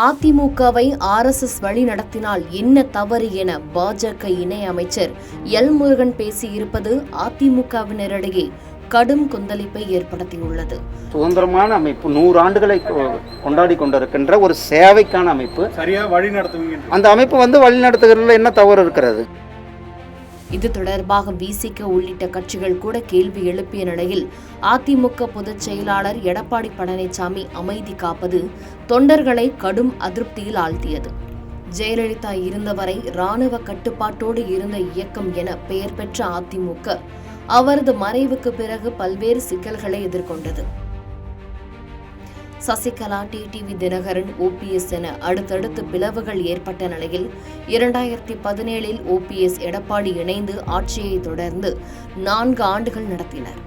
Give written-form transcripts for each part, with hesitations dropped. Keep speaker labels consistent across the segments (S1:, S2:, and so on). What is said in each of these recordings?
S1: அதிமுகவை RSS வழி நடத்தினால் என்ன தவறு என பாஜக இணை அமைச்சர் எல் முருகன் பேசியிருப்பது அதிமுகவினரிடையே கடும் கொந்தளிப்பை ஏற்படுத்தியுள்ளது.
S2: சுதந்திரமான அமைப்பு 100 ஆண்டுகளை கொண்டாடி கொண்டிருக்கின்ற ஒரு சேவைக்கான அமைப்பு.
S3: சரியா வழி நடத்துவீங்க.
S2: அந்த அமைப்பு வழிநடத்துகிறதுல என்ன தவறு இருக்கிறது?
S1: இது தொடர்பாக விசிக உள்ளிட்ட கட்சிகள் கூட கேள்வி எழுப்பிய நிலையில் அதிமுக பொதுச் செயலாளர் எடப்பாடி பழனிசாமி அமைதி காப்பது தொண்டர்களை கடும் அதிருப்தியில் ஆழ்த்தியது. ஜெயலலிதா இருந்தவரை இராணுவ கட்டுப்பாட்டோடு இருந்த இயக்கம் என பெயர் பெற்ற அதிமுக அவரது மறைவுக்கு பிறகு பல்வேறு சிக்கல்களை எதிர்கொண்டது. சசிகலா, டிடிவி தினகரன், OPS என அடுத்தடுத்து பிளவுகள் ஏற்பட்ட நிலையில் 2017 OPS எடப்பாடி இணைந்து ஆட்சியை தொடர்ந்து 4 ஆண்டுகள் நடத்தினர்.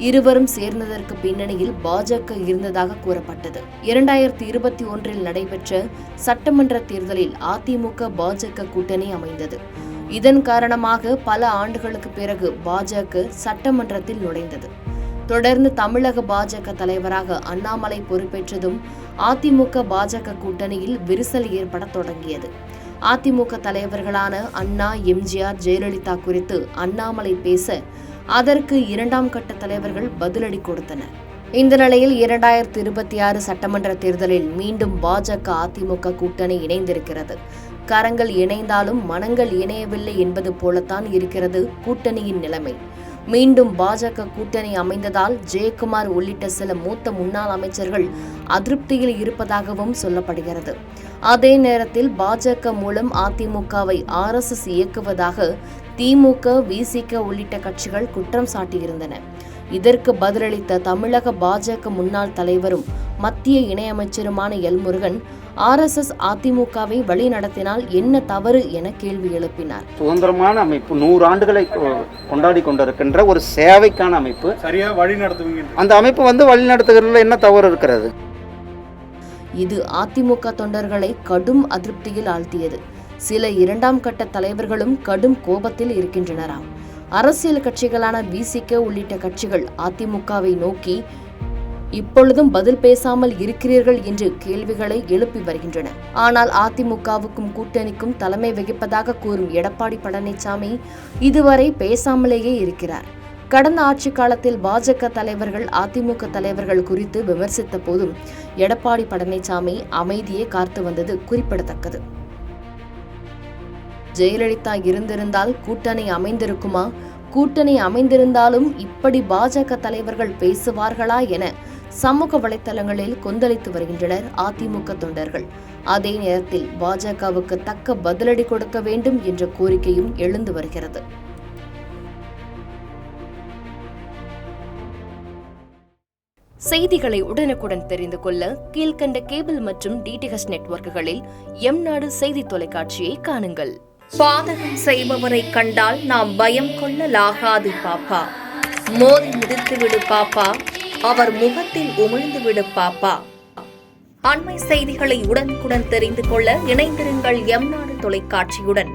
S1: இருவரும் சேர்ந்ததற்கு பின்னணியில் பாஜக இருந்ததாக கூறப்பட்டது. 2021 நடைபெற்ற சட்டமன்ற தேர்தலில் அதிமுக பாஜக கூட்டணி அமைந்தது. இதன் காரணமாக பல ஆண்டுகளுக்கு பிறகு பாஜக சட்டமன்றத்தில் நுழைந்தது. தொடர்ந்து தமிழக பாஜக தலைவராக அண்ணாமலை பொறுப்பேற்றதும் அதிமுக பாஜக கூட்டணியில் விரிசல் ஏற்பட தொடங்கியது. அதிமுக தலைவர்களான அண்ணா, எம்ஜிஆர், ஜெயலலிதா குறித்து அண்ணாமலை பேச அதற்கு 2ஆம் கட்ட தலைவர்கள் பதிலடி கொடுத்தனர். இந்த நிலையில் 2026 சட்டமன்ற தேர்தலில் மீண்டும் பாஜக அதிமுக கூட்டணி இணைந்திருக்கிறது. கரங்கள் இணைந்தாலும் மனங்கள் இணையவில்லை என்பது போலத்தான் இருக்கிறது கூட்டணியின் நிலைமை. மீண்டும் பாஜக கூட்டணி அமைந்ததால் ஜெயக்குமார் உள்ளிட்ட சில மூத்த முன்னாள் அமைச்சர்கள் அதிருப்தியில் இருப்பதாகவும் சொல்லப்படுகிறது. அதே நேரத்தில் பாஜக மூலம் அதிமுகவை RSS இயக்குவதாக திமுக, விசிக உள்ளிட்ட கட்சிகள் குற்றம் சாட்டியிருந்தன. இதற்கு பதிலளித்த தமிழக பாஜக முன்னாள் தலைவரும் மத்திய இணையமைச்சருமான எல் முருகன் RSS அதிமுகவை வழி நடத்தினால் என்ன தவறு என கேள்வி எழுப்பினார்.
S2: சுதந்திரமான அமைப்பு 100 ஆண்டுகளை கொண்டாடி கொண்டிருக்கின்ற ஒரு சேவைக்கான அமைப்பு.
S3: சரியா வழி நடத்துவீங்க.
S2: அந்த அமைப்பு வழிநடத்துகிறதுல என்ன தவறு இருக்கிறது?
S1: இது அதிமுக தொண்டர்களை கடும் அதிருப்தியில் ஆழ்த்தியது. சில 2ஆம் கட்ட தலைவர்களும் கடும் கோபத்தில் இருக்கின்றனராம். அரசியல் கட்சிகளான விசிக உள்ளிட்ட கட்சிகள் அதிமுகவை நோக்கி இப்பொழுதும் பதில் பேசாமல் இருக்கிறீர்கள் என்று கேள்விகளை எழுப்பி வருகின்றன. ஆனால் அதிமுகவுக்கும் கூட்டணிக்கும் தலைமை வகிப்பதாக கூறும் எடப்பாடி பழனிசாமி இதுவரை பேசாமலேயே இருக்கிறார். கடந்த ஆட்சி காலத்தில் பாஜக தலைவர்கள் அதிமுக தலைவர்கள் குறித்து விமர்சித்த போதும் எடப்பாடி பழனிசாமி அமைதியை காத்து வந்தது குறிப்பிடத்தக்கது. ஜெயலலிதா இருந்திருந்தால் கூட்டணி அமைந்திருக்குமா? கூட்டணி அமைந்திருந்தாலும் இப்படி பாஜக தலைவர்கள் பேசுவார்களா என சமூக வலைதளங்களில் கொந்தளித்து வருகின்றனர் அதிமுக தொண்டர்கள். அதே நேரத்தில் பாஜகவுக்கு தக்க பதிலடி கொடுக்க வேண்டும் என்ற கோரிக்கையும் எழுந்து வருகிறது. செய்திகளை உடனுக்குடன் தெரிந்து கொள்ள கீழ்கண்ட கேபிள் மற்றும் DTH நெட்வொர்க்குகளில் எம்நாடு செய்தி தொலைக்காட்சியை காணுங்கள். பாதகம் செய்பவரை கண்டால் நாம் பயம் கொள்ளலாகாது பாப்பா. மோதி மிதித்துவிடு பாப்பா, அவர் முகத்தில் உமிழ்ந்துவிடு பாப்பா. அண்மை செய்திகளை உடனுக்குடன் தெரிந்து கொள்ள இணைந்திருங்கள் எம்நாடு தொலைக்காட்சியுடன்.